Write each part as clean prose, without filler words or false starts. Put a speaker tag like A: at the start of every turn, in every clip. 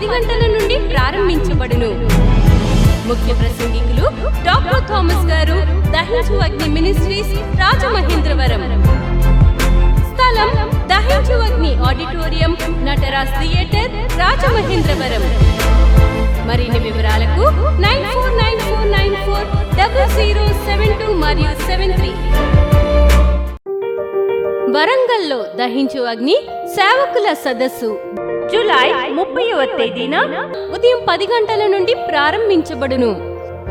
A: 10 గంటల నుండి ప్రారంభించబడును. ముఖ్య ప్రసంగికులు డాక్టర్ థామస్ గారు, దహించు అగ్ని మినిస్ట్రీస్, రాజమహేంద్రవరం. స్థలం దహించు అగ్ని ఆడిటోరియం, నటరాజ్ థియేటర్, రాజమహేంద్రవరం. మరిన్ని వివరాలకు 9494940072 మరియు 73. వరంగల్లో దహించు అగ్ని సేవకుల సదస్సు జూలై 30వ తేదీన ఉదయం 10 గంటల నుండి ప్రారంభించబడును.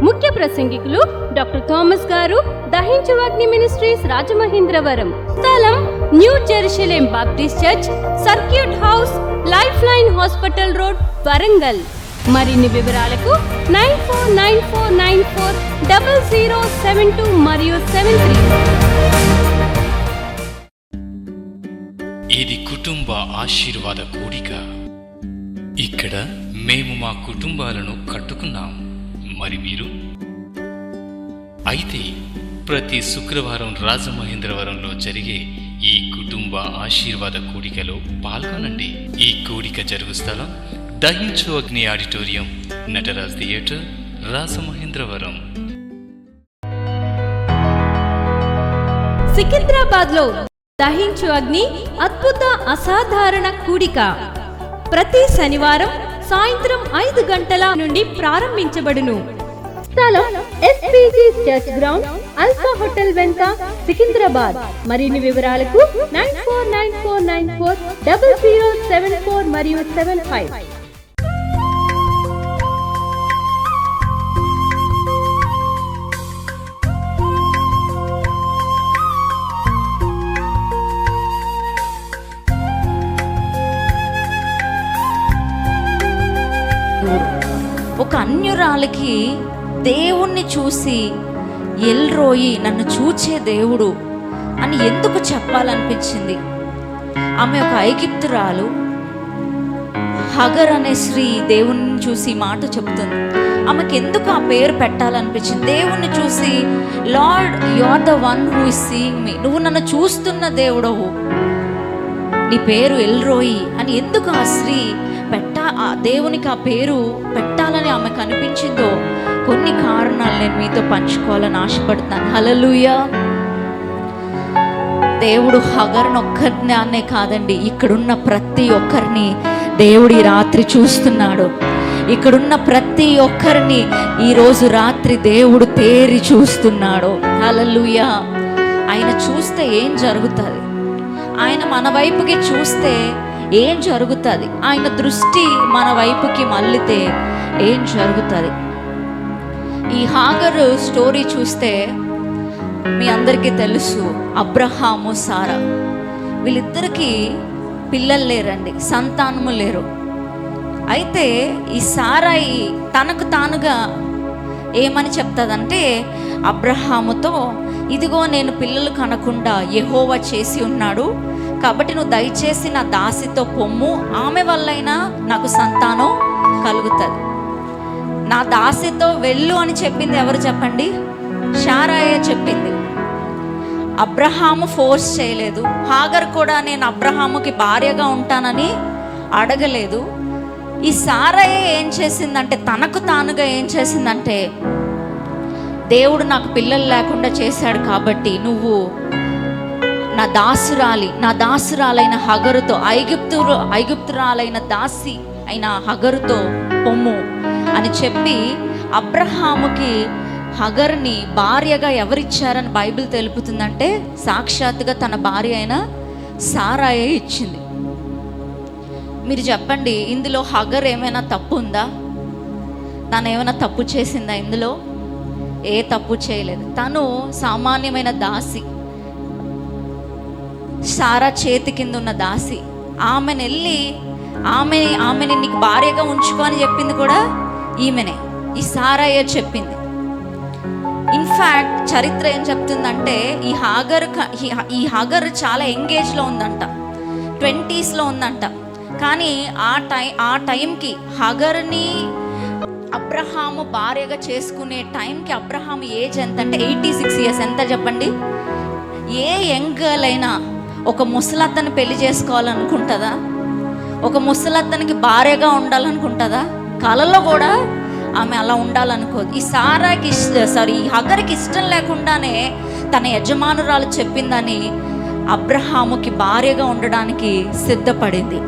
A: ముఖ్య ప్రసంగికులు డాక్టర్ థామస్ గారు, దహించు అగ్ని మినిస్ట్రీస్, రాజమహేంద్రవరం. స్థలం new Jerusalem Baptist church, circuit house, life line hospital road, Warangal. మరిన్ని వివరాలకు 9494940072 మరియు 73.
B: ఇది కుటుంబ ఆశీర్వాద కూడిక. ఇక్కడ మేము మా కుటుంబాలను కట్టుకున్నాం. మరి మీరు? అయితే ప్రతి శుక్రవారం రాజమహేంద్రవరంలో జరిగే ఈ కుటుంబ ఆశీర్వాద కూడికలో పాల్గొనండి. ఈ కూడిక జరుగు స్థలం దహించు అగ్ని ఆడిటోరియం, నటరాజ్ థియేటర్, రాజమహేంద్రవరం.
A: సికింద్రాబాద్ లో దహించు అగ్ని అద్భుత అసాధారణ కూడిక ప్రతి శనివారం సాయంత్రం 5 గంటల నుండి ప్రారంభించబడును. స్థలం SPG church ground, alpha hotel వెనుక, సికింద్రాబాద్. మరిన్ని వివరాలకు 9494940074 మరియు 75.
C: ఒక అన్యురాలికి దేవుణ్ణి చూసి ఎల్రోయి, నన్ను చూచే దేవుడు అని ఎందుకు చెప్పాలనిపించింది? ఆమె ఒక ఐగుప్తురాలు. హగర్ అనే స్త్రీ దేవుణ్ణి చూసి మాట చెప్తుంది. ఆమెకి ఎందుకు ఆ పేరు పెట్టాలనిపించింది? దేవుణ్ణి చూసి, lord you are the one who is seeing me, నువ్వు నన్ను చూస్తున్న దేవుడవు, నీ పేరు ఎల్రోయి అని ఎందుకు ఆ స్త్రీ ఆ దేవునికి ఆ పేరు పెట్టాలని ఆమెకు అనిపించిందో కొన్ని కారణాలు నేను మీతో పంచుకోవాలని ఆశపడుతున్నాను. హల్లెలూయా. దేవుడు హగర్ని ఒక్కరినే కాదండి, ఇక్కడున్న ప్రతి ఒక్కరిని దేవుడు ఈ రాత్రి చూస్తున్నాడు. ఇక్కడున్న ప్రతి ఒక్కరిని ఈరోజు రాత్రి దేవుడు తేరి చూస్తున్నాడు. హల్లెలూయా. ఆయన చూస్తే ఏం జరుగుతుంది? ఆయన మన వైపుకి చూస్తే ఏం జరుగుతుంది? ఆయన దృష్టి మన వైపుకి మళ్ళితే ఏం జరుగుతుంది? ఈ హాగరు స్టోరీ చూస్తే మీ అందరికీ తెలుసు, అబ్రహాము, సారా, వీళ్ళిద్దరికీ పిల్లలు లేరండి, సంతానము లేరు. అయితే ఈ సారాయి తనకు తానుగా ఏమని చెప్తుందంటే అబ్రహాముతో, ఇదిగో నేను పిల్లలు కనకుండా యెహోవా చేసి ఉన్నాడు, కాబట్టి నువ్వు దయచేసి నా దాసితో పొమ్ము, ఆమె వల్లైనా నాకు సంతానం కలుగుతుంది. నా దాసితో వెళ్ళు అని చెప్పింది ఎవరు చెప్పండి? శారాయే చెప్పింది. అబ్రహాము ఫోర్స్ చేయలేదు. హాగర్ కూడా నేను అబ్రహాముకి భార్యగా ఉంటానని అడగలేదు. ఈ సారాయే ఏం చేసిందంటే, తనకు తానుగా ఏం చేసిందంటే, దేవుడు నాకు పిల్లలు లేకుండా చేశాడు కాబట్టి నువ్వు నా దాసురాలైన హగరుతో, ఐగుప్తురాలైన దాసి అయిన హగరుతో పొమ్ము అని చెప్పి అబ్రహాముకి హగర్ని భార్యగా ఎవరిచ్చారని బైబిల్ తెలుపుతుందంటే, సాక్షాత్తుగా తన భార్య అయిన సారాయే ఇచ్చింది. మీరు చెప్పండి, ఇందులో హగర్ ఏమైనా తప్పు ఉందా? తను ఏమైనా తప్పు చేసిందా? ఇందులో ఏ తప్పు చేయలేదు. తను సామాన్యమైన దాసి, సారా చేతి కింద ఉన్న దాసి. ఆమెను వెళ్ళి ఆమెని నీకు భార్యగా ఉంచుకో అని చెప్పింది కూడా ఈమెనే, ఈ సారాయే చెప్పింది. ఇన్ఫ్యాక్ట్ చరిత్ర ఏం చెప్తుందంటే, ఈ హాగర్ చాలా ఎంగేజ్లో ఉందంట, 20sలో ఉందంట. కానీ ఆ టైంకి హగర్ని అబ్రహాము భార్యగా చేసుకునే టైంకి అబ్రహాం ఏజ్ ఎంత అంటే 86 years. ఎంత చెప్పండి? ఏ యంగ్ గర్ల్ అయినా ఒక ముసలత్తని పెళ్లి చేసుకోవాలనుకుంటుందా? ఒక ముసలత్తనికి భార్యగా ఉండాలనుకుంటుందా? కలలో కూడా ఆమె అలా ఉండాలనుకోదు. ఈ హగరికి ఇష్టం లేకుండానే తన యజమానురాలు చెప్పిందని అబ్రహాముకి భార్యగా ఉండడానికి సిద్ధపడింది.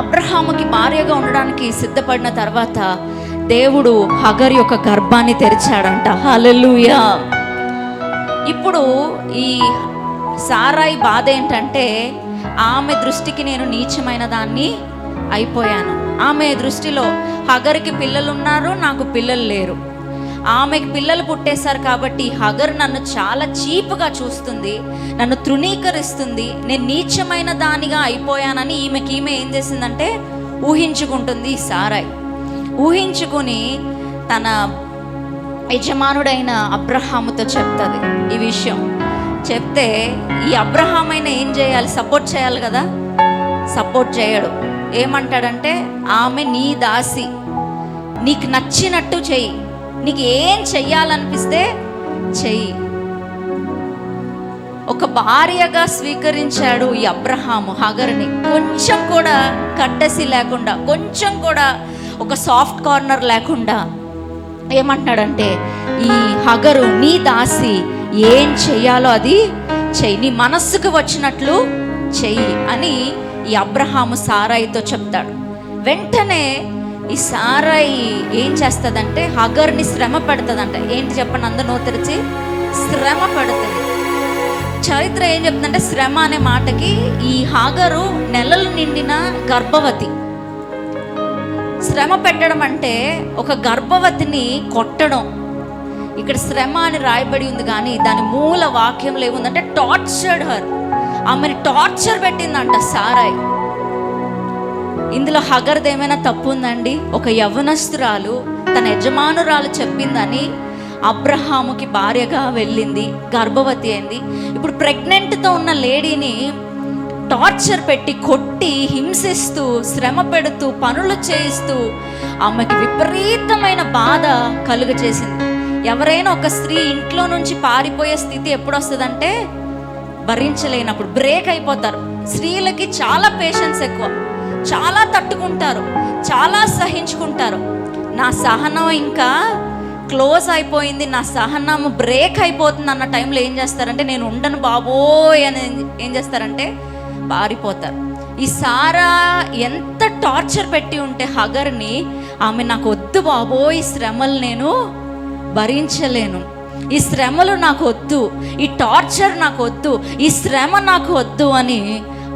C: అబ్రహాముకి భార్యగా ఉండడానికి సిద్ధపడిన తర్వాత దేవుడు హగర్ యొక్క గర్భాన్ని తెరిచాడంట. హల్లెలూయా. ఇప్పుడు ఈ సారాయి బాధ ఏంటంటే, ఆమె దృష్టికి నేను నీచమైన దాన్ని అయిపోయాను. ఆమె దృష్టిలో హగర్కి పిల్లలు ఉన్నారు, నాకు పిల్లలు లేరు. ఆమెకి పిల్లలు పుట్టేశారు కాబట్టి హగర్ నన్ను చాలా చీప్గా చూస్తుంది, నన్ను తృణీకరిస్తుంది, నేను నీచమైన దానిగా అయిపోయానని ఈమె ఏం చేసిందంటే ఊహించుకుంటుంది. సారాయి ఊహించుకుని తన యజమానుడైన అబ్రహాముతో చెప్తుంది ఈ విషయం. చెప్తే ఈ అబ్రహాం అయినా ఏం చేయాలి? సపోర్ట్ చేయాలి కదా. సపోర్ట్ చేయడు. ఏమంటాడంటే, ఆమె నీ దాసి, నీకు నచ్చినట్టు చెయ్యి, నీకు ఏం చెయ్యాలనిపిస్తే చెయ్యి. ఒక భార్యగా స్వీకరించాడు ఈ అబ్రహాము హగర్ని. కొంచెం కూడా కట్టసి లేకుండా, కొంచెం కూడా ఒక సాఫ్ట్ కార్నర్ లేకుండా ఏమంటాడంటే, ఈ హగరు నీ దాసి, ఏం చెయ్యాలో అది చెయ్యి, నీ మనస్సుకు వచ్చినట్లు చెయ్యి అని ఈ అబ్రహాము సారాయితో చెప్తాడు. వెంటనే ఈ సారాయి ఏం చేస్తుందంటే హగర్ని శ్రమ పెడుతుందంట. ఏంటి చెప్పండి, అందరూ నోరు తెరిచి, శ్రమ పెడుతుంది. చరిత్ర ఏం చెప్తుందంటే, శ్రమ అనే మాటకి ఈ హగరు నెలలు నిండిన గర్భవతి. శ్రమ పెట్టడం అంటే ఒక గర్భవతిని కొట్టడం. ఇక్కడ శ్రమ అని రాయబడి ఉంది, కానీ దాని మూల వాక్యంలో ఏముందంటే టార్చర్డ్ హర్, ఆమెని టార్చర్ పెట్టిందంట సారాయి. ఇందులో హగర్ది ఏమైనా తప్పు ఉందండి? ఒక యవ్వనస్తురాలు తన యజమానురాలు చెప్పిందని అబ్రహాముకి భార్యగా వెళ్ళింది, గర్భవతి అయింది. ఇప్పుడు ప్రెగ్నెంట్తో ఉన్న లేడీని టార్చర్ పెట్టి, కొట్టి, హింసిస్తూ, శ్రమ పెడుతూ, పనులు చేయిస్తూ ఆమెకి విపరీతమైన బాధ కలుగజేసింది. ఎవరైనా ఒక స్త్రీ ఇంట్లో నుంచి పారిపోయే స్థితి ఎప్పుడు వస్తుందంటే భరించలేనప్పుడు, బ్రేక్ అయిపోతారు. స్త్రీలకి చాలా పేషెన్స్ ఎక్కువ, చాలా తట్టుకుంటారు, చాలా సహించుకుంటారు. నా సహనం ఇంకా క్లోజ్ అయిపోయింది, నా సహనం బ్రేక్ అయిపోతుంది అన్న టైంలో ఏం చేస్తారంటే, నేను ఉండను బాబోయ్ అని ఏం చేస్తారంటే పారిపోతారు. ఈ సారా ఎంత టార్చర్ పెట్టి ఉంటే హగర్ని, ఆమె నాకు వద్దు బాబోయ్, ఈ శ్రమలు నేను భరించలేను, ఈ శ్రమలు నాకు వద్దు, ఈ టార్చర్ నాకు వద్దు, ఈ శ్రమ నాకు వద్దు అని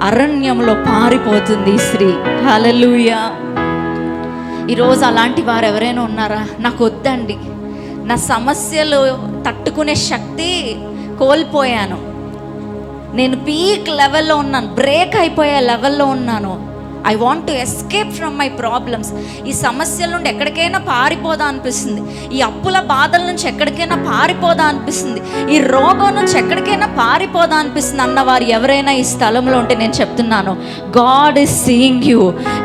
C: అరణ్యంలో పారిపోతుంది ఈ స్త్రీ. హల్లెలూయా. ఈరోజు అలాంటి వారు ఎవరైనా ఉన్నారా? నాకు వద్దండి, నా సమస్యలు తట్టుకునే శక్తి కోల్పోయాను, నేను పీక్ లెవెల్లో ఉన్నాను, బ్రేక్ అయిపోయే లెవెల్లో ఉన్నాను, I want to escape from my problems. ఈ సమస్యల నుండి ఎక్కడికైనా పారిపోదా అనిపిస్తుంది, ఈ అప్పుల బాధల నుంచి ఎక్కడికైనా పారిపోదా అనిపిస్తుంది, ఈ రోగం నుంచి ఎక్కడికైనా పారిపోదా అనిపిస్తుంది అన్నవారు ఎవరైనా ఈ స్థలంలో ఉంటే నేను చెప్తున్నాను, గాడ్ ఈజ్ సీయింగ్ యూ.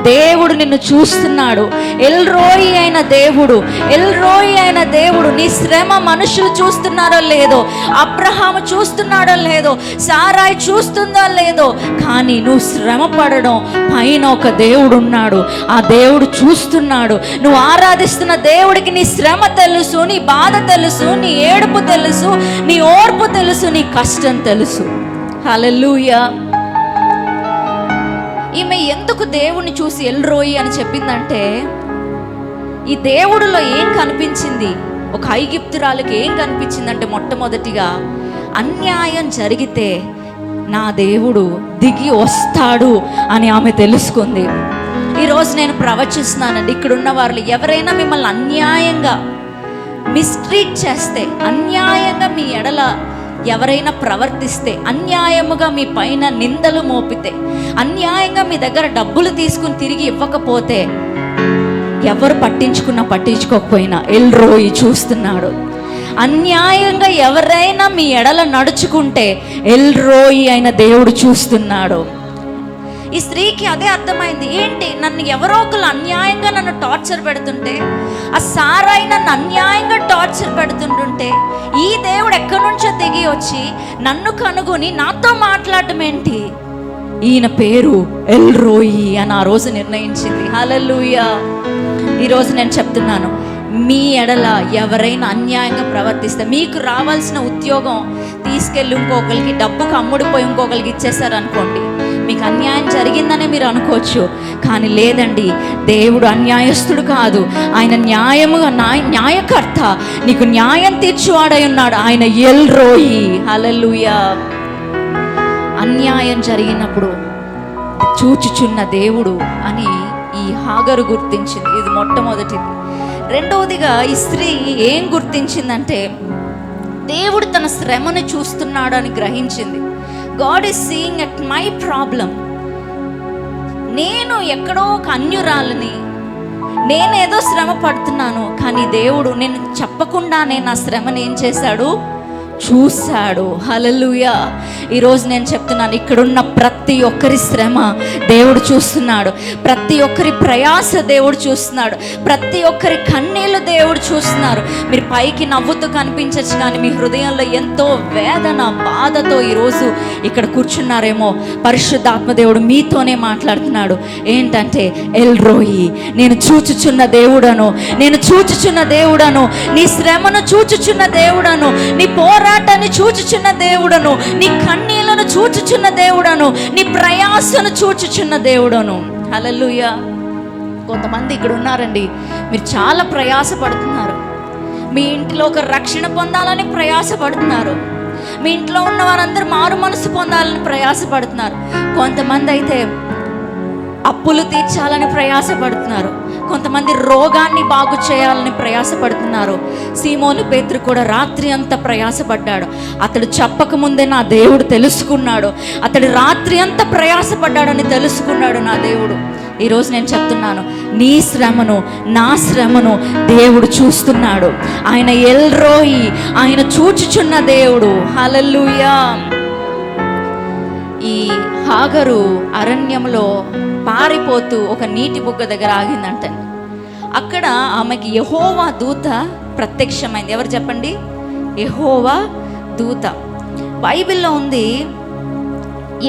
C: దేవుడు నిన్ను చూస్తున్నాడు. ఎల్రోయి అయిన దేవుడు, ఎల్రోయి అయిన దేవుడు. నీ శ్రమ మనుషులు చూస్తున్నారో లేదో, అబ్రహాము చూస్తున్నాడో లేదో, సారాయి చూస్తుందో లేదో, కానీ నువ్వు శ్రమ పడడం పైన ఒక దేవుడు ఉన్నాడు. ఆ దేవుడు చూస్తున్నాడు. నువ్వు ఆరాధిస్తున్న దేవుడికి నీ శ్రమ తెలుసు, నీ బాధ తెలుసు, నీ ఏడుపు తెలుసు, నీ ఓర్పు తెలుసు, నీ కష్టం తెలుసు. హల్లెలూయా. ఈమె ఎందుకు దేవుణ్ణి చూసి ఎల్రోయి అని చెప్పిందంటే, ఈ దేవుడిలో ఏం కనిపించింది? ఒక ఐగుప్తురాలకి ఏం కనిపించిందంటే, మొట్టమొదటిగా అన్యాయం జరిగితే నా దేవుడు దిగి వస్తాడు అని ఆమె తెలుసుకుంది. ఈరోజు నేను ప్రవచిస్తున్నానండి, ఇక్కడున్న వాళ్ళు ఎవరైనా మిమ్మల్ని అన్యాయంగా మిస్ట్రీట్ చేస్తే, అన్యాయంగా మీ ఎడల ఎవరైనా ప్రవర్తిస్తే, అన్యాయముగా మీ పైన నిందలు మోపితే, అన్యాయంగా మీ దగ్గర డబ్బులు తీసుకుని తిరిగి ఇవ్వకపోతే, ఎవరు పట్టించుకోకపోయినా ఎల్రోయి చూస్తున్నాడు. అన్యాయంగా ఎవరైనా మీ ఎడల నడుచుకుంటే ఎల్రోయి అయిన దేవుడు చూస్తున్నాడు. ఈ స్త్రీకి అదే అర్థమైంది. ఏంటి, నన్ను ఎవరో ఒకరు అన్యాయంగా నన్ను టార్చర్ పెడుతుంటే, ఆ సారాయి నన్ను అన్యాయంగా టార్చర్ పెడుతుంటుంటే, ఈ దేవుడు ఎక్కడి నుంచో దిగి వచ్చి నన్ను కనుగొని నాతో మాట్లాడటం ఏంటి? ఈయన పేరు ఎల్రోయి అని ఆ రోజు నిర్ణయించింది. హల్లెలూయా. ఈరోజు నేను చెప్తున్నాను, మీ ఎడల ఎవరైనా అన్యాయంగా ప్రవర్తిస్తే, మీకు రావాల్సిన ఉద్యోగం తీసుకెళ్ళి ఇంకొకరికి డబ్బుకు అమ్ముడిపోయి ఇంకొకరికి ఇచ్చేసారనుకోండి, మీకు అన్యాయం జరిగిందనే మీరు అనుకోవచ్చు. కానీ లేదండి, దేవుడు అన్యాయస్తుడు కాదు. ఆయన న్యాయకర్త, నీకు న్యాయం తీర్చువాడై ఉన్నాడు. ఆయన ఎల్రోయి. హల్లెలూయా. అన్యాయం జరిగినప్పుడు చూచుచున్న దేవుడు అని ఈ హాగరు గుర్తించింది. ఇది మొట్టమొదటిది. రెండవదిగా ఈ స్త్రీ ఏం గుర్తించిందంటే, దేవుడు తన శ్రమను చూస్తున్నాడు అని గ్రహించింది. God is seeing at my problem. నేను ఎక్కడో ఒక అన్యురాలని, నేనేదో శ్రమ పడుతున్నాను, కానీ దేవుడు నేను చెప్పకుండానే నా శ్రమను ఏం చేశాడు? చూశాడు. హల్లెలూయా. ఈరోజు నేను చెప్తున్నాను, ఇక్కడున్న ప్రతి ఒక్కరి శ్రమ దేవుడు చూస్తున్నాడు. ప్రతి ఒక్కరి ప్రయాస దేవుడు చూస్తున్నాడు. ప్రతి ఒక్కరి కన్నీళ్ళు దేవుడు చూస్తున్నారు. మీరు పైకి నవ్వుతూ కనిపించచ్చు, కానీ మీ హృదయంలో ఎంతో వేదన, బాధతో ఈరోజు ఇక్కడ కూర్చున్నారేమో. పరిశుద్ధాత్మ దేవుడు మీతోనే మాట్లాడుతున్నాడు. ఏంటంటే, ఎల్రోయి, నేను చూచుచున్న దేవుడను, నేను చూచుచున్న దేవుడను, నీ శ్రమను చూచుచున్న దేవుడను, నీ పోరాటాన్ని చూచుచున్న దేవుడను, నీ కన్నీళ్లను చూచుచున్న దేవుడను, నీ ప్రయాసను చూచుచున్న దేవుడను. హల్లెలూయా. కొంతమంది ఇక్కడ ఉన్నారండి, మీరు చాలా ప్రయాసపడుతున్నారు. మీ ఇంట్లో ఒక రక్షణ పొందాలని ప్రయాసపడుతున్నారు. మీ ఇంట్లో ఉన్న వారందరూ మారు మనసు పొందాలని ప్రయాసపడుతున్నారు. కొంతమంది అయితే అప్పులు తీర్చాలని ప్రయాసపడుతున్నారు. కొంతమంది రోగాన్ని బాగు చేయాలని ప్రయాసపడుతున్నారు. సీమోను పేతురు కూడా రాత్రి అంతా ప్రయాసపడ్డాడు. అతడు చెప్పకముందే నా దేవుడు తెలుసుకున్నాడు. అతడు రాత్రి అంతా ప్రయాసపడ్డాడని తెలుసుకున్నాడు నా దేవుడు. ఈరోజు నేను చెప్తున్నాను, నీ శ్రమను, నా శ్రమను దేవుడు చూస్తున్నాడు. ఆయన ఎల్రోయి, ఆయన చూచుచున్న దేవుడు. హల్లెలూయా. ఈ హాగరు అరణ్యంలో పారిపోతూ ఒక నీటి బుగ్గ దగ్గర ఆగిందంట. అక్కడ ఆమెకి యెహోవా దూత ప్రత్యక్షమైంది. ఎవరు చెప్పండి? యెహోవా దూత. బైబిల్లో ఉంది,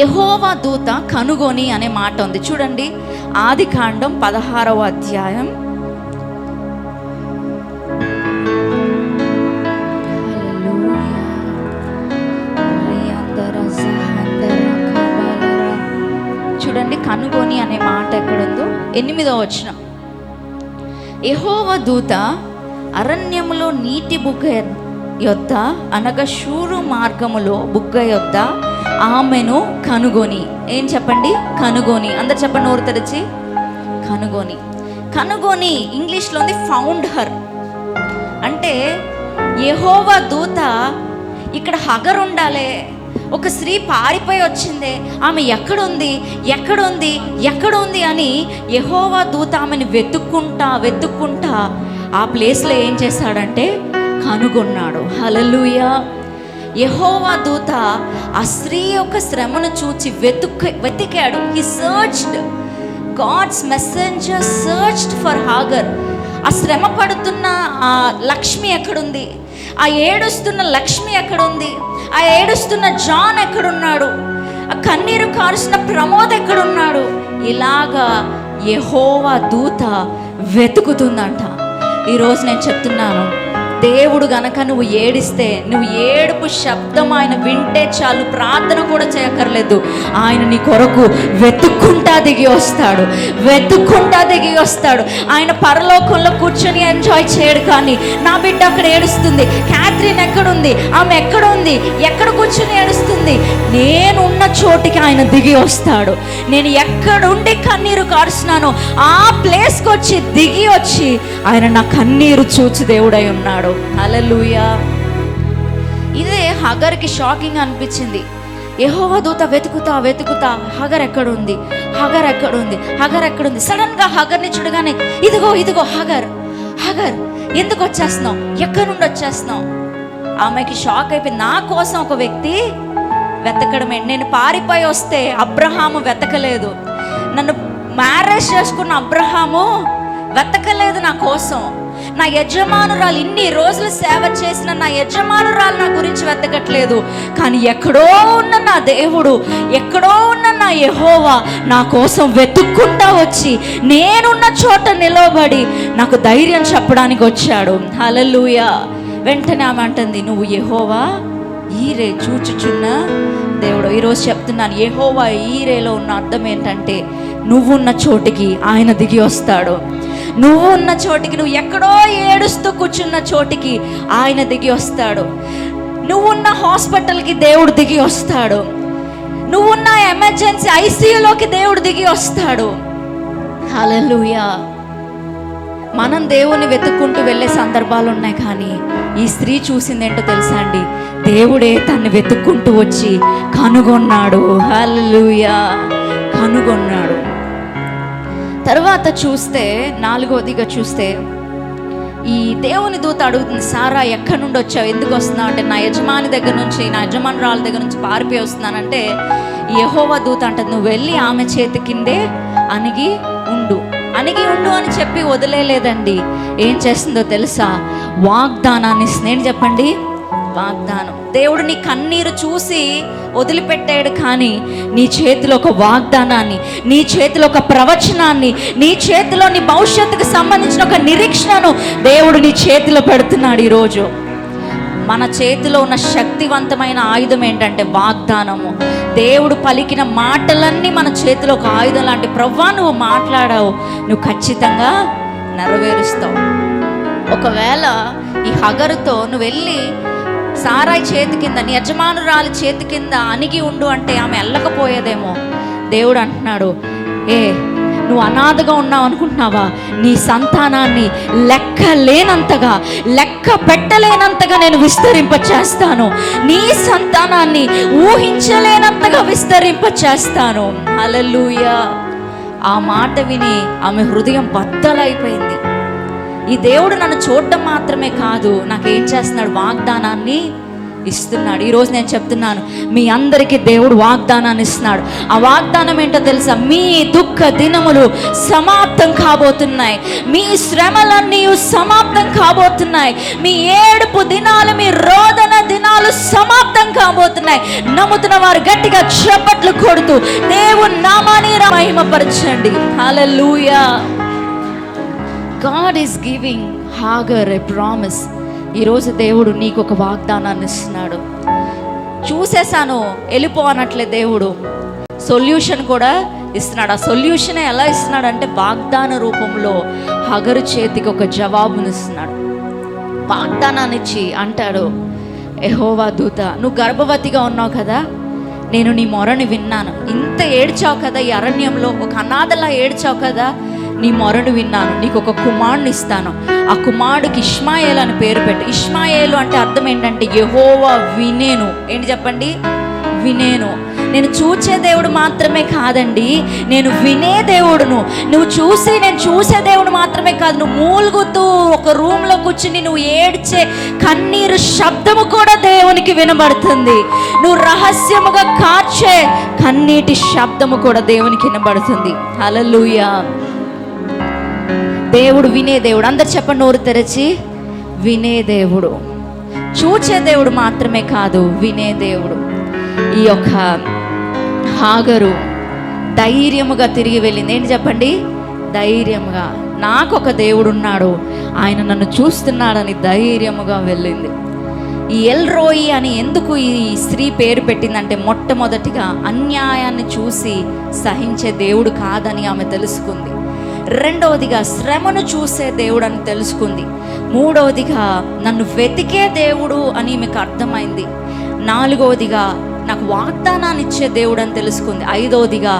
C: యెహోవా దూత కనుగొని అనే మాట ఉంది. చూడండి, ఆదికాండం 16వ అధ్యాయం. చూడండి, కనుగొని అనే మాట ఎక్కడుందో 8వ వచనం. యెహోవా దూత అరణ్యములో నీటి బుగ్గ యొద్ద, అనగా షూరు మార్గములో బుగ్గ యొద్ద ఆమెను కనుగొని. ఏం చెప్పండి? కనుగొని. అందరు చెప్పండి నోరు తెరిచి. కనుగొని. కనుగొని ఇంగ్లీష్లో ఉంది ఫౌండ్ హర్. అంటే యెహోవా దూత, ఇక్కడ హగర్ ఉండాలే, ఒక స్త్రీ పారిపోయి వచ్చిందే, ఆమె ఎక్కడుంది ఎక్కడుంది ఎక్కడుంది అని యెహోవా దూత ఆమెను వెతుక్కుంటా ఆ ప్లేస్లో ఏం చేశాడంటే కనుగొన్నాడు. హల్లెలూయా. యెహోవా దూత ఆ స్త్రీ యొక్క శ్రమను చూచి వెతికాడు. He searched. God's messenger searched for Hagar. ఆ శ్రమ పడుతున్న ఆ లక్ష్మి ఎక్కడుంది? ఆ ఏడుస్తున్న లక్ష్మి ఎక్కడుంది? ఆ ఏడుస్తున్న జాన్ ఎక్కడున్నాడు? ఆ కన్నీరు కారుస్తున్న ప్రమోద్ ఎక్కడున్నాడు? ఇలాగా యెహోవా దూత వెతుకుతుందంట. ఈరోజు నేను చెప్తున్నాను, దేవుడు గనక నువ్వు ఏడిస్తే, నువ్వు ఏడుపు శబ్దం ఆయన వింటే చాలు, ప్రార్థన కూడా చేయక్కర్లేదు. ఆయన నీ కొరకు వెతుక్కుంటా దిగి వస్తాడు. ఆయన పరలోకంలో కూర్చొని ఎంజాయ్ చేయడు. కానీ నా బిడ్డ అక్కడ ఏడుస్తుంది, క్యాథరిన్ ఎక్కడుంది, ఆమె ఎక్కడుంది, ఎక్కడ కూర్చొని ఏడుస్తుంది, నేను ఉన్న చోటికి ఆయన దిగి వస్తాడు. నేను ఎక్కడుండి కన్నీరు కారుస్తున్నానో ఆ ప్లేస్కి వచ్చి దిగి వచ్చి ఆయన నా కన్నీరు చూచి దేవుడై ఉన్నాడు. హల్లెలూయా. ఇదే హగర్కి షాకింగ్ అనిపించింది. యెహోవా దూత వెతుకుతా హగర్ ఎక్కడుంది. సడన్ గా హగర్ని చూడగానే, ఇదిగో హగర్ ఎందుకు వచ్చేస్తున్నావు, ఎక్కడి నుండి వచ్చేస్తున్నావు? ఆమెకి షాక్ అయిపోయింది. నా కోసం ఒక వ్యక్తి వెతకడమే. నేను పారిపోయి వస్తే అబ్రహాము వెతకలేదు, నన్ను మ్యారేజ్ చేసుకున్న అబ్రహాము వెతకలేదు నా కోసం. నా యజమానురాలు ఇన్ని రోజులు సేవ చేసిన నా యజమానురాలు నా గురించి వెతకట్లేదు. కానీ ఎక్కడో ఉన్న నా దేవుడు, ఎక్కడో ఉన్న నా యెహోవా నా కోసం వెతుక్కుంటా వచ్చి నేనున్న చోట నిలబడి నాకు ధైర్యం చెప్పడానికి వచ్చాడు. హల్లెలూయా. వెంటనే ఆమె అంటుంది, నువ్వు యెహోవా ఈరే చూచుచున్న దేవుడు. ఈరోజు చెప్తున్నాను, యెహోవా ఈరేలో ఉన్న అర్థం ఏంటంటే నువ్వున్న చోటికి ఆయన దిగి వస్తాడు. నువ్వు ఉన్న చోటికి, నువ్వు ఎక్కడో ఏడుస్తూ కూర్చున్న చోటికి ఆయన దిగి వస్తాడు. నువ్వున్న హాస్పిటల్కి దేవుడు దిగి వస్తాడు. నువ్వున్న ఎమర్జెన్సీ ఐసీయూలోకి దేవుడు దిగి వస్తాడు. హల్లెలూయా. మనం దేవుని వెతుక్కుంటూ వెళ్ళే సందర్భాలు ఉన్నాయి, కానీ ఈ స్త్రీ చూసింది ఏంటో తెలుసా అండి? దేవుడే తన్ని వెతుక్కుంటూ వచ్చి కనుగొన్నాడు. హల్లెలూయా, కనుగొన్నాడు. తర్వాత చూస్తే 4వదిగా చూస్తే ఈ దేవుని దూత అడుగుతుంది, సారా ఎక్కడి నుండి వచ్చావు, ఎందుకు వస్తున్నావు అంటే, నా యజమాని దగ్గర నుంచి, నా యజమానురాల దగ్గర నుంచి పారిపోయి వస్తున్నానంటే, యెహోవా దూత అంటది, నువ్వు వెళ్ళి ఆమె చేతి కిందే అణిగి ఉండు అని చెప్పి వదిలేలేదండి. ఏం చేస్తుందో తెలుసా? వాగ్దానాన్ని ఇస్తుంది. చెప్పండి, వాగ్దానం. దేవుడు నీ కన్నీరు చూసి వదిలిపెట్టాడు, కానీ నీ చేతిలో ఒక వాగ్దానాన్ని, నీ చేతిలో ఒక ప్రవచనాన్ని, నీ చేతిలో నీ భవిష్యత్తుకు సంబంధించిన ఒక నిరీక్షణను దేవుడు నీ చేతిలో పెడుతున్నాడు. ఈరోజు మన చేతిలో ఉన్న శక్తివంతమైన ఆయుధం ఏంటంటే వాగ్దానము. దేవుడు పలికిన మాటలన్నీ మన చేతిలో ఒక ఆయుధం లాంటి. ప్రవ్వా, నువ్వు మాట్లాడావు, నువ్వు ఖచ్చితంగా నెరవేరుస్తావు. ఒకవేళ ఈ హగరుతో నువ్వు వెళ్ళి సారాయి చేతి కింద, నీ యజమానురాలి చేతి కింద అణిగి ఉండు అంటే ఆమె వెళ్ళకపోయేదేమో. దేవుడు అంటున్నాడు, నువ్వు అనాథగా ఉన్నావు అనుకుంటున్నావా? నీ సంతానాన్ని లెక్క లేనంతగా, లెక్క పెట్టలేనంతగా నేను విస్తరింపచేస్తాను. నీ సంతానాన్ని ఊహించలేనంతగా విస్తరింపచేస్తాను. హల్లెలూయా. ఆ మాట విని ఆమె హృదయం బద్దలైపోయింది. ఈ దేవుడు నన్ను చూడడం మాత్రమే కాదు, నాకేం చేస్తున్నాడు? వాగ్దానాన్ని ఇస్తున్నాడు. ఈరోజు నేను చెప్తున్నాను, మీ అందరికీ దేవుడు వాగ్దానాన్ని ఇస్తున్నాడు. ఆ వాగ్దానం ఏంటో తెలుసా? మీ దుఃఖ దినములు సమాప్తం కాబోతున్నాయి. మీ శ్రమలన్నీ సమాప్తం కాబోతున్నాయి. మీ ఏడుపు దినాలు, మీ రోదన దినాలు సమాప్తం కాబోతున్నాయి. నమ్ముతున్న వారు గట్టిగా చప్పట్లు కొడుతూ దేవుని నామాన్ని మహిమపరచండి. హల్లెలూయా. God is giving Hagar a promise. ఈరోజు దేవుడు నీకు ఒక వాగ్దానాన్ని ఇస్తున్నాడు. చూసేసాను వెళ్ళిపో అనట్లే, దేవుడు సొల్యూషన్ కూడా ఇస్తున్నాడు. ఆ సొల్యూషనే ఎలా ఇస్తున్నాడు అంటే వాగ్దాన రూపంలో హగరు చేతికి ఒక జవాబుని ఇస్తున్నాడు. వాగ్దానాన్ని ఇచ్చి అంటాడు, యెహోవా దూత, నువ్వు గర్భవతిగా ఉన్నావు కదా, నేను నీ మొరని విన్నాను. ఇంత ఏడ్చావు కదా, ఈ అరణ్యంలో ఒక అనాథలా ఏడ్చావు కదా, నీ మొరను విన్నాను. నీకు ఒక కుమారుని ఇస్తాను. ఆ కుమారుడికి ఇష్మాయేలు అని పేరు పెట్టు. ఇష్మాయేలు అంటే అర్థం ఏంటంటే యెహోవా వినేను. ఏంటి చెప్పండి? వినేను. నేను చూచే దేవుడు మాత్రమే కాదండి, నేను వినే దేవుడును. నువ్వు చూసి నేను చూసే దేవుడు మాత్రమే కాదు, నువ్వు మూలుగుతూ ఒక రూమ్లో కూర్చుని నువ్వు ఏడ్చే కన్నీరు శబ్దము కూడా దేవునికి వినబడుతుంది. నువ్వు రహస్యముగా కార్చే కన్నీటి శబ్దము కూడా దేవునికి వినబడుతుంది. హల్లెలూయా. దేవుడు వినే దేవుడు. అందరు చెప్పండి నోరు తెరచి, వినే దేవుడు. చూచే దేవుడు మాత్రమే కాదు, వినే దేవుడు. ఈ యొక్క హాగరు ధైర్యముగా తిరిగి వెళ్ళింది. ఏంటి చెప్పండి? ధైర్యముగా, నాకు ఒక దేవుడు ఉన్నాడు, ఆయన నన్ను చూస్తున్నాడని ధైర్యముగా వెళ్ళింది. ఈ ఎల్రోయి అని ఎందుకు ఈ స్త్రీ పేరు పెట్టిందంటే, మొట్టమొదటిగా అన్యాయాన్ని చూసి సహించే దేవుడు కాదని ఆమె తెలుసుకుంది. రెండవదిగా శ్రమను చూసే దేవుడు అని తెలుసుకుంది. మూడవదిగా నన్ను వెతికే దేవుడు అని మీకు అర్థమైంది. నాలుగవదిగా నాకు వాగ్దానాన్ని ఇచ్చే దేవుడు అని తెలుసుకుంది. ఐదవదిగా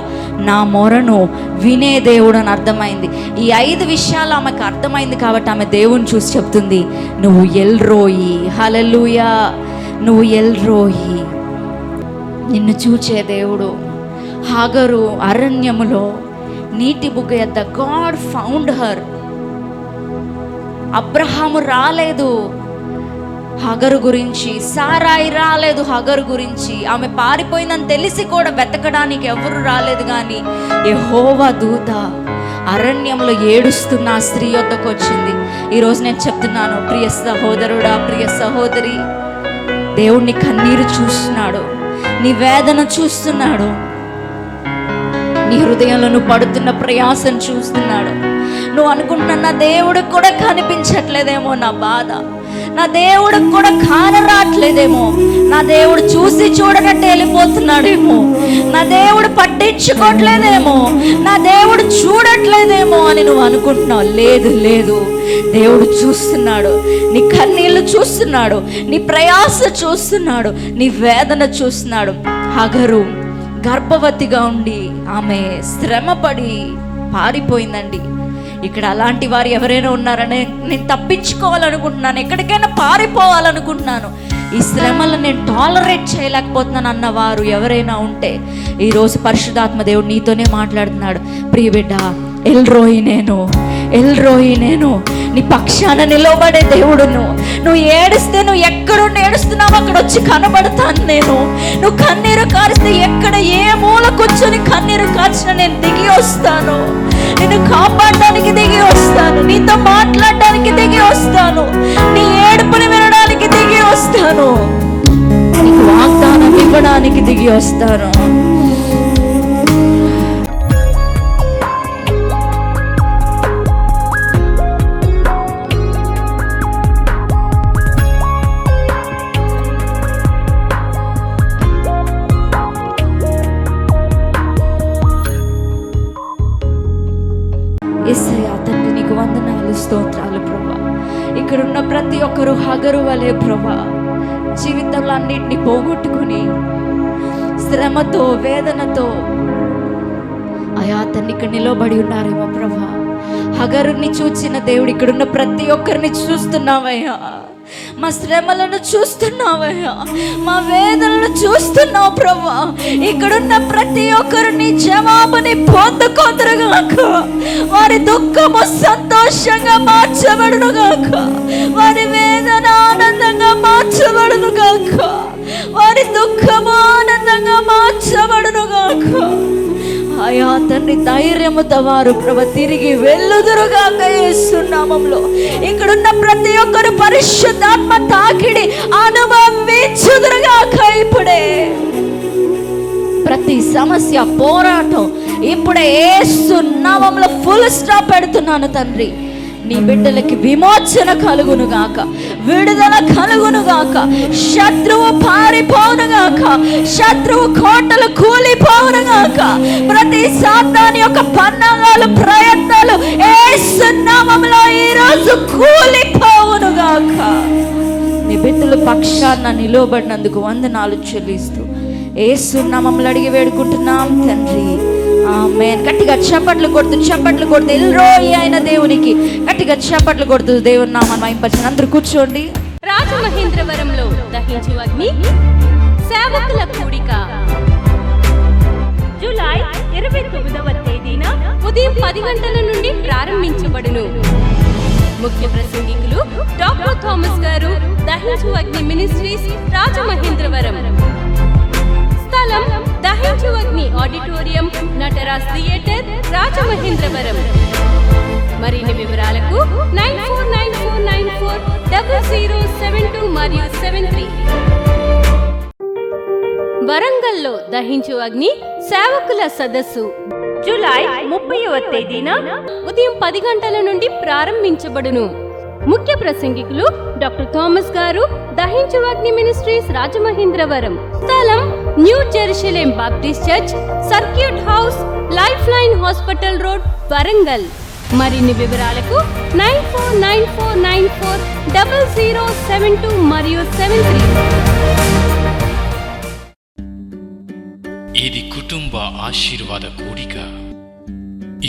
C: నా మొరను వినే దేవుడు అని అర్థమైంది. ఈ 5 విషయాలు ఆమెకు అర్థమైంది కాబట్టి ఆమె దేవుని చూసి చెప్తుంది, నువ్వు ఎల్రోయి. హల్లెలూయా. నువ్వు ఎల్రోయి, నిన్ను చూచే దేవుడు. హాగరు అరణ్యములో నీటి బుగ్గ యొద్ద గాడ్ ఫౌండ్ హర్. అబ్రహాము రాలేదు హగరు గురించి, సారాయి రాలేదు హగరు గురించి, ఆమె పారిపోయిందని తెలిసి కూడా వెతకడానికి ఎవరు రాలేదు. కానీ యెహోవా దూత అరణ్యంలో ఏడుస్తున్న ఆ స్త్రీ యొద్దకు వచ్చింది. ఈరోజు నేను చెప్తున్నాను, ప్రియ సహోదరుడా, ప్రియ సహోదరి, దేవుడిని కన్నీరు చూస్తున్నాడు, నీ వేదన చూస్తున్నాడు. నీ హృదయంలో నువ్వు పడుతున్న ప్రయాసం చూస్తున్నాడు. నువ్వు అనుకుంటున్నా నా దేవుడికి కూడా కనిపించట్లేదేమో నా బాధ, నా దేవుడికి కూడా కానరాట్లేదేమో, నా దేవుడు చూసి చూడనట్టు వెళ్ళిపోతున్నాడేమో, నా దేవుడు పట్టించుకోవట్లేదేమో, నా దేవుడు చూడట్లేదేమో అని నువ్వు అనుకుంటున్నావు. లేదు లేదు, దేవుడు చూస్తున్నాడు. నీ కన్నీళ్ళు చూస్తున్నాడు, నీ ప్రయాస చూస్తున్నాడు, నీ వేదన చూస్తున్నాడు. హగరు గర్భవతిగా ఉండి ఆమె శ్రమపడి పారిపోయిందండి. ఇక్కడ అలాంటి వారు ఎవరైనా ఉన్నారని నేను తప్పించుకోవాలనుకుంటున్నాను, ఎక్కడికైనా పారిపోవాలనుకుంటున్నాను, ఈ శ్రమలను నేను టాలరేట్ చేయలేకపోతున్నాను అన్నవారు ఎవరైనా ఉంటే ఈరోజు పరిశుద్ధాత్మ దేవుడు నీతోనే మాట్లాడుతున్నాడు. ప్రియ బిడ్డ, ఎల్రోయి నేను నీ పక్షాన నిలబడే దేవుడును. నువ్వు ఏడిస్తే, నువ్వు ఎక్కడుండి ఏడుస్తున్నావు అక్కడ వచ్చి కనబడతాను నేను. నువ్వు కన్నీరు కారిస్తే ఎక్కడ ఏ మూల కూర్చొని కన్నీరు కార్చిన నేను దిగి వస్తాను, నిన్ను కాపాడడానికి దిగి వస్తాను, నీతో మాట్లాడడానికి దిగి వస్తాను, నీ ఏడుపుని వినడానికి దిగి వస్తాను, నీకు వాగ్దానం ఇవ్వడానికి దిగి వస్తాను. యేసయ్యా తండ్రి, నీకు వందనాలు, స్తోత్రాలు ప్రభా. ఇక్కడున్న ప్రతి ఒక్కరు హగరు వలె ప్రభా జీవితంలో అన్నిటిని పోగొట్టుకుని శ్రమతో వేదనతో అయా తండ్రి ఇక్కడ నిలబడి ఉన్నారేమో ప్రభా. హగరుని చూచిన దేవుడు ఇక్కడున్న ప్రతి ఒక్కరిని చూస్తున్నావయ్యా, మా శ్రమలను చూస్తున్నావయ్యా, మా వేదనలు చూస్తున్నావు ప్రభా. ఇక్కడున్న ప్రతి ఒక్కరిని జవాబుని పొందుకొందరుగాక, వారి దుఃఖము సంతోషంగా మార్చబడును గాక, వారి వేదన ఆనందంగా మార్చబడును గాక, వారి దుఃఖము ఆనందంగా మార్చబడును గాక. అయా తండ్రి, ధైర్యముతో వారు ప్రభు తిరిగి వెళ్ళుదురుగాక యేసు నామములో. ఇక్కడున్న ప్రతి ఒక్కరు పరిశుద్ధాత్మ తాకిడి అనుభవించుదురుగాక. ఇప్పుడే ప్రతి సమస్య పోరాటం ఇప్పుడే యేసు నామములో ఫుల్ స్టాప్ పెడుతున్నాను తండ్రి. నీ బిడ్డలకి విమోచన కలుగునుగాక, విడుదల కలుగునుగాక, శత్రువు పారిపోనుగాక, శత్రువు కోటలు కూలిపోనుగాక, ప్రతి సాతాను యొక్క పన్నాగాలు ప్రయత్నాలు యేసు నామములో ఈరోజు కూలిపోవునుగాక. నీ బిడ్డల పక్షాన నిలబడినందుకు వందనాలు చెల్లిస్తూ యేసు నామములో అడిగి వేడుకుంటున్నాం తండ్రి, ఆమేన్. గట్టిగా చప్పట్లు కొడుతూ ఎల్రోయి అయిన దేవునికి గట్టిగా చప్పట్లు కొడుతూ దేవుని నామాన్ని మహింపరచండి. అందరూ కూర్చోండి.
A: రాజమహేంద్రవరంలో దహించు అగ్ని సేవకుల కూడిక జూలై 29వ తేదీన ఉదయం 10 గంటల నుండి ప్రారంభించబడును. ముఖ్య ప్రసంగికులు డాక్టర్ థామస్ గారు, దహించు అగ్ని మినిస్ట్రీస్, రాజమహేంద్రవరం. స్థలం దహించు అగ్ని ఆడిటోరియం, నటరాజ్ థియేటర్, రాజమహేంద్రవరం. మరిన్ని వివరాలకు 9494940072 మరియు 73. వరంగల్లో దహించు అగ్ని సేవకుల సదస్సు జూలై 30వ తేదీన ఉదయం 10 గంటల నుండి ప్రారంభించబడును. ముఖ్య ప్రసంగికులు డాక్టర్ థామస్ గారు, దహించు అగ్ని మినిస్ట్రీస్, రాజమహేంద్రవరం. స్థలం new Jerusalem Baptist church, circuit house, life line hospital road, Warangal. మరిన్ని వివరాలకు 9494940072 మరియు 73.
B: ఇది కుటుంబ ఆశీర్వాద కూడిక.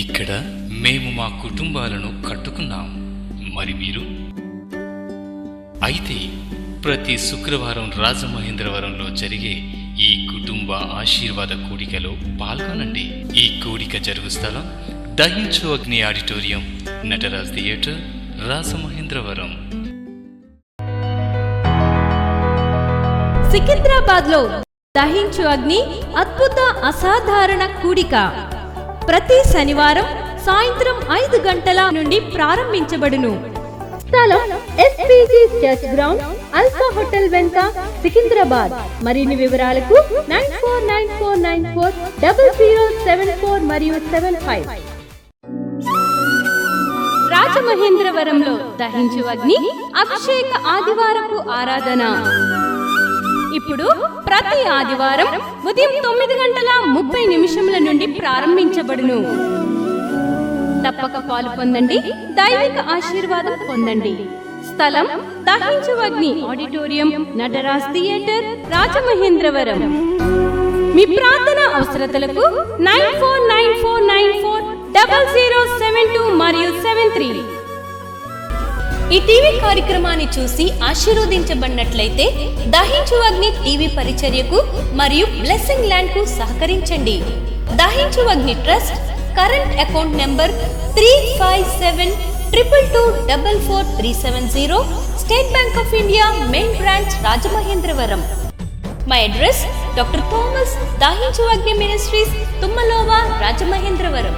B: ఇక్కడ మేము మా కుటుంబాలను కట్టుకున్నాం, మరి మీరు? అయితే ప్రతి శుక్రవారం రాజమహేంద్రవరంలో జరిగే ఈ కుటుంబ ఆశీర్వాద కూడికలో పాల్గొనండి. ఈ కూడిక జరుగు స్థలం దహించు అగ్ని ఆడిటోరియం, నటరాజ్ థియేటర్, రాజమహేంద్రవరం.
A: సికింద్రాబాద్ లో దహించు అగ్ని అద్భుత అసాధారణ కూడిక ప్రతి శనివారం సాయంత్రం 5 గంటల నుండి ప్రారంభించబడును. స్థలం SPG church ground, alpha hotel వెనుక, సికింద్రాబాద్. మరిన్ని వివరాలకు 9494940074 మరియు 75. రాజమహేంద్రవరంలో దహించు అగ్ని అభిషేక ఆదివారపు ఆరాధన ఇప్పుడు ప్రతి ఆదివారం ఉదయం 9:30 నుండి ప్రారంభించబడును. తప్పక పాలు పొందండి, దైవిక ఆశీర్వాదం పొందండి. స్థలం దహించు అగ్ని ఆడిటోరియం, నటరాజ్ థియేటర్, రాజమహేంద్రవరం. మీ ప్రార్థన అవసరతలకు 9494940072 మరియు 73. ఈ టీవీ కార్యక్రమాన్ని చూసి ఆశీర్వదించబడినట్లయితే దహించు అగ్ని టీవీ పరిచర్యకు మరియు బ్లెస్సింగ్ ల్యాండ్ కు సహకరించండి. Dahinchu Agni trust current account number 357222444370, State Bank of India main branch, Rajamahendravaram. My address doctor Thomas Dahinchu Agni ministries, తుమ్మలోవా, Rajamahendravaram.